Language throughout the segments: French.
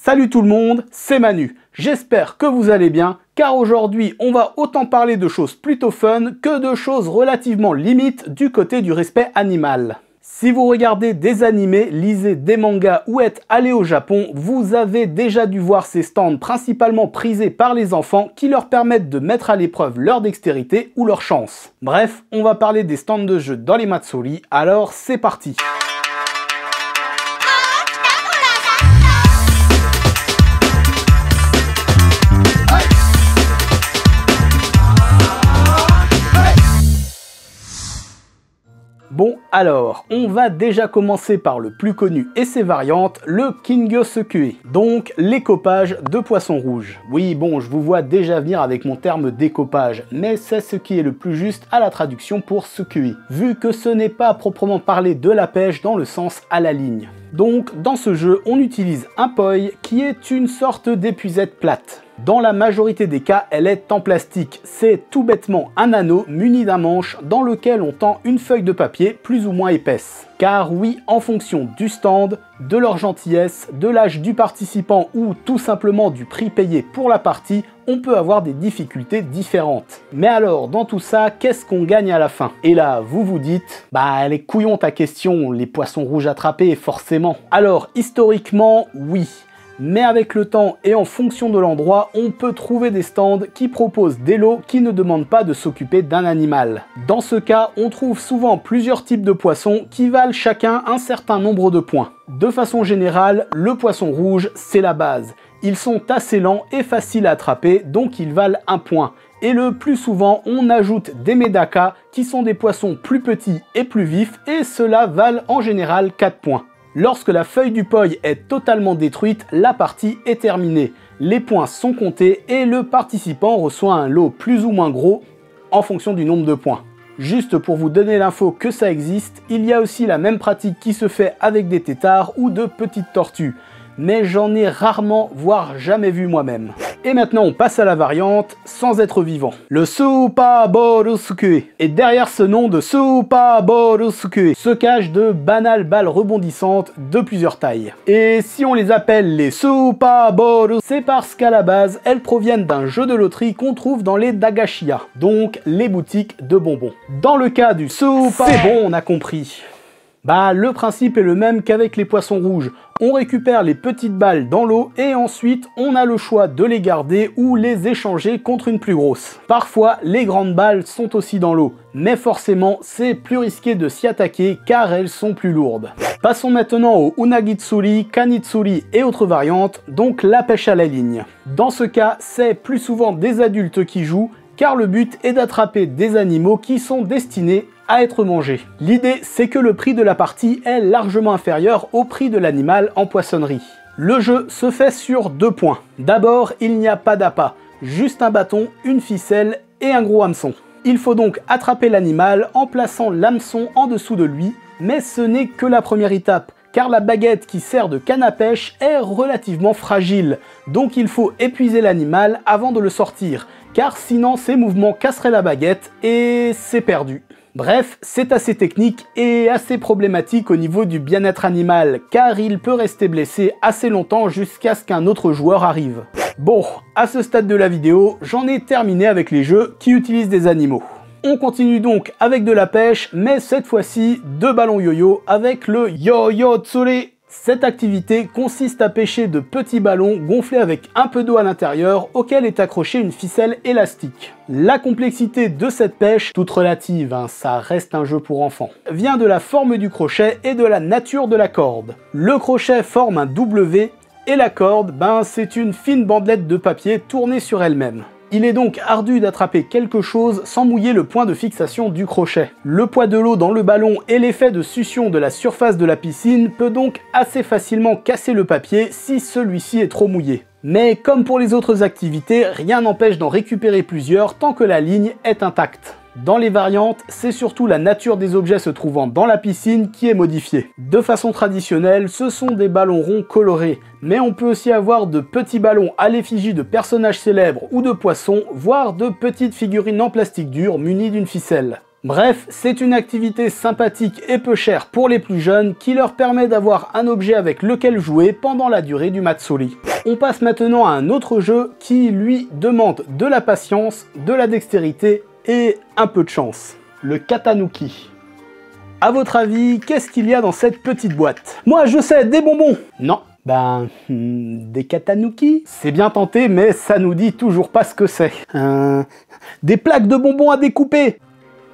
Salut tout le monde, c'est Manu. J'espère que vous allez bien, car aujourd'hui on va autant parler de choses plutôt fun que de choses relativement limites du côté du respect animal. Si vous regardez des animés, lisez des mangas ou êtes allé au Japon, vous avez déjà dû voir ces stands principalement prisés par les enfants qui leur permettent de mettre à l'épreuve leur dextérité ou leur chance. Bref, on va parler des stands de jeux dans les Matsuri, alors c'est parti. Bon alors, on va déjà commencer par le plus connu et ses variantes, le Kingyo Sekue, donc l'écopage de poissons rouges. Oui bon, je vous vois déjà venir avec mon terme d'écopage, mais c'est ce qui est le plus juste à la traduction pour Sekue, vu que ce n'est pas à proprement parler de la pêche dans le sens à la ligne. Donc dans ce jeu, on utilise un poi qui est une sorte d'épuisette plate. Dans la majorité des cas, elle est en plastique. C'est tout bêtement un anneau muni d'un manche dans lequel on tend une feuille de papier plus ou moins épaisse. Car oui, en fonction du stand, de leur gentillesse, de l'âge du participant ou tout simplement du prix payé pour la partie, on peut avoir des difficultés différentes. Mais alors, dans tout ça, qu'est-ce qu'on gagne à la fin? Et là, vous vous dites, bah elle est couillon ta question, les poissons rouges attrapés, forcément. Alors, historiquement, oui. Mais avec le temps et en fonction de l'endroit, on peut trouver des stands qui proposent des lots qui ne demandent pas de s'occuper d'un animal. Dans ce cas, on trouve souvent plusieurs types de poissons qui valent chacun un certain nombre de points. De façon générale, le poisson rouge, c'est la base. Ils sont assez lents et faciles à attraper, donc ils valent 1 point. Et le plus souvent, on ajoute des medaka qui sont des poissons plus petits et plus vifs, et ceux-là valent en général 4 points. Lorsque la feuille du poi est totalement détruite, la partie est terminée. Les points sont comptés et le participant reçoit un lot plus ou moins gros en fonction du nombre de points. Juste pour vous donner l'info que ça existe, il y a aussi la même pratique qui se fait avec des têtards ou de petites tortues. Mais j'en ai rarement, voire jamais vu moi-même. Et maintenant on passe à la variante sans être vivant. Le Super Boru Sekue. Et derrière ce nom de Super Boru Sekue se cachent de banales balles rebondissantes de plusieurs tailles. Et si on les appelle les Super Boru, c'est parce qu'à la base elles proviennent d'un jeu de loterie qu'on trouve dans les Dagashiya, donc les boutiques de bonbons. Dans le cas du Super... C'est bon, on a compris. Bah le principe est le même qu'avec les poissons rouges. On récupère les petites balles dans l'eau et ensuite on a le choix de les garder ou les échanger contre une plus grosse. Parfois les grandes balles sont aussi dans l'eau, mais forcément c'est plus risqué de s'y attaquer car elles sont plus lourdes. Passons maintenant au Unagitsuri, Kanitsuri et autres variantes, donc la pêche à la ligne. Dans ce cas, c'est plus souvent des adultes qui jouent, car le but est d'attraper des animaux qui sont destinés à être mangés. L'idée, c'est que le prix de la partie est largement inférieur au prix de l'animal en poissonnerie. Le jeu se fait sur 2 points. D'abord, il n'y a pas d'appât, juste un bâton, une ficelle et un gros hameçon. Il faut donc attraper l'animal en plaçant l'hameçon en dessous de lui, mais ce n'est que la première étape, car la baguette qui sert de canne à pêche est relativement fragile, donc il faut épuiser l'animal avant de le sortir, car sinon ses mouvements casseraient la baguette et c'est perdu. Bref, c'est assez technique et assez problématique au niveau du bien-être animal, car il peut rester blessé assez longtemps jusqu'à ce qu'un autre joueur arrive. Bon, à ce stade de la vidéo, j'en ai terminé avec les jeux qui utilisent des animaux. On continue donc avec de la pêche, mais cette fois-ci de ballons yo-yo avec le Yo-Yo Tsuri. Cette activité consiste à pêcher de petits ballons gonflés avec un peu d'eau à l'intérieur auquel est accrochée une ficelle élastique. La complexité de cette pêche, toute relative, ça reste un jeu pour enfants, vient de la forme du crochet et de la nature de la corde. Le crochet forme un W et la corde, c'est une fine bandelette de papier tournée sur elle-même. Il est donc ardu d'attraper quelque chose sans mouiller le point de fixation du crochet. Le poids de l'eau dans le ballon et l'effet de succion de la surface de la piscine peut donc assez facilement casser le papier si celui-ci est trop mouillé. Mais comme pour les autres activités, rien n'empêche d'en récupérer plusieurs tant que la ligne est intacte. Dans les variantes, c'est surtout la nature des objets se trouvant dans la piscine qui est modifiée. De façon traditionnelle, ce sont des ballons ronds colorés, mais on peut aussi avoir de petits ballons à l'effigie de personnages célèbres ou de poissons, voire de petites figurines en plastique dur munies d'une ficelle. Bref, c'est une activité sympathique et peu chère pour les plus jeunes qui leur permet d'avoir un objet avec lequel jouer pendant la durée du Matsuri. On passe maintenant à un autre jeu qui, lui, demande de la patience, de la dextérité et un peu de chance. Le Katanuki. À votre avis, qu'est-ce qu'il y a dans cette petite boîte? Moi, je sais, des bonbons! Non. Des Katanuki? C'est bien tenté, mais ça nous dit toujours pas ce que c'est. Des plaques de bonbons à découper?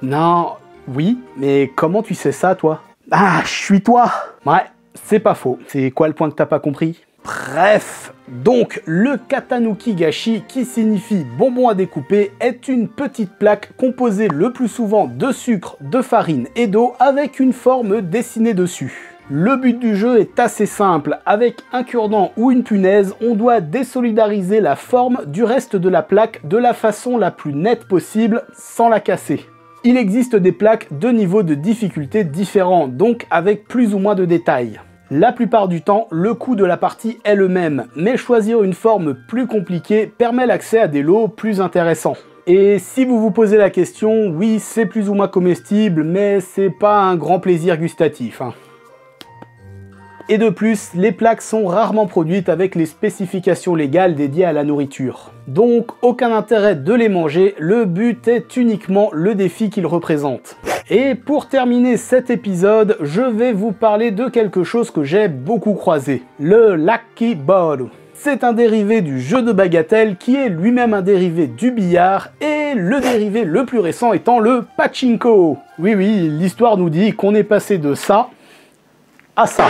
Non, oui, mais comment tu sais ça, toi? Ah, je suis toi! Ouais, c'est pas faux. C'est quoi le point que t'as pas compris? Bref, donc le Katanuki Gashi, qui signifie bonbon à découper, est une petite plaque composée le plus souvent de sucre, de farine et d'eau avec une forme dessinée dessus. Le but du jeu est assez simple, avec un cure-dent ou une punaise, on doit désolidariser la forme du reste de la plaque de la façon la plus nette possible sans la casser. Il existe des plaques de niveaux de difficulté différents, donc avec plus ou moins de détails. La plupart du temps, le coût de la partie est le même, mais choisir une forme plus compliquée permet l'accès à des lots plus intéressants. Et si vous vous posez la question, oui, c'est plus ou moins comestible, mais c'est pas un grand plaisir gustatif. Et de plus, les plaques sont rarement produites avec les spécifications légales dédiées à la nourriture. Donc aucun intérêt de les manger, le but est uniquement le défi qu'ils représentent. Et pour terminer cet épisode, je vais vous parler de quelque chose que j'ai beaucoup croisé, le Lucky Ball. C'est un dérivé du jeu de bagatelle qui est lui-même un dérivé du billard et le dérivé le plus récent étant le pachinko. Oui, l'histoire nous dit qu'on est passé de ça à ça.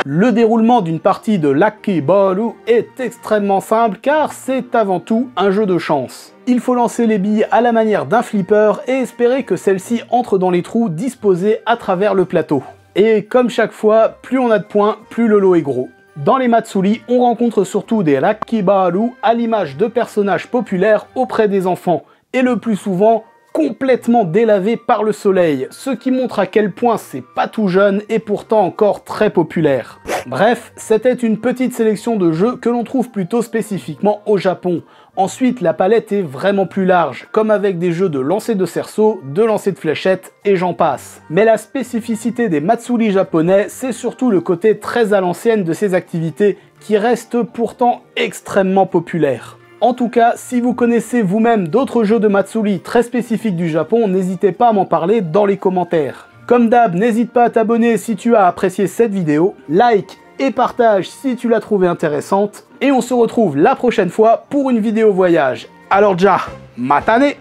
Le déroulement d'une partie de Lucky Ball est extrêmement simple car c'est avant tout un jeu de chance. Il faut lancer les billes à la manière d'un flipper et espérer que celles-ci entrent dans les trous disposés à travers le plateau. Et comme chaque fois, plus on a de points, plus le lot est gros. Dans les Matsuri, on rencontre surtout des Lucky Ball à l'image de personnages populaires auprès des enfants, et le plus souvent, complètement délavé par le soleil, ce qui montre à quel point c'est pas tout jeune et pourtant encore très populaire. Bref, c'était une petite sélection de jeux que l'on trouve plutôt spécifiquement au Japon. Ensuite, la palette est vraiment plus large, comme avec des jeux de lancer de cerceaux, de lancer de fléchettes, et j'en passe. Mais la spécificité des Matsuri japonais, c'est surtout le côté très à l'ancienne de ces activités, qui restent pourtant extrêmement populaires. En tout cas, si vous connaissez vous-même d'autres jeux de Matsuri très spécifiques du Japon, n'hésitez pas à m'en parler dans les commentaires. Comme d'hab, n'hésite pas à t'abonner si tu as apprécié cette vidéo, like et partage si tu l'as trouvée intéressante, et on se retrouve la prochaine fois pour une vidéo voyage. Alors déjà, matane!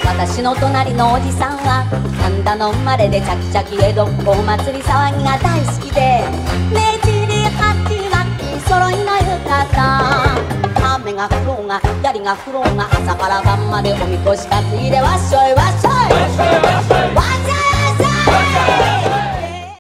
私の隣のおじさんは神田の生まれでチャキチャキ江戸お祭り騒ぎが大好きでねじり鉢巻き揃いの浴衣雨が降ろうが槍が降ろうが朝から晩までおみこし担いでわっしょいわっしょい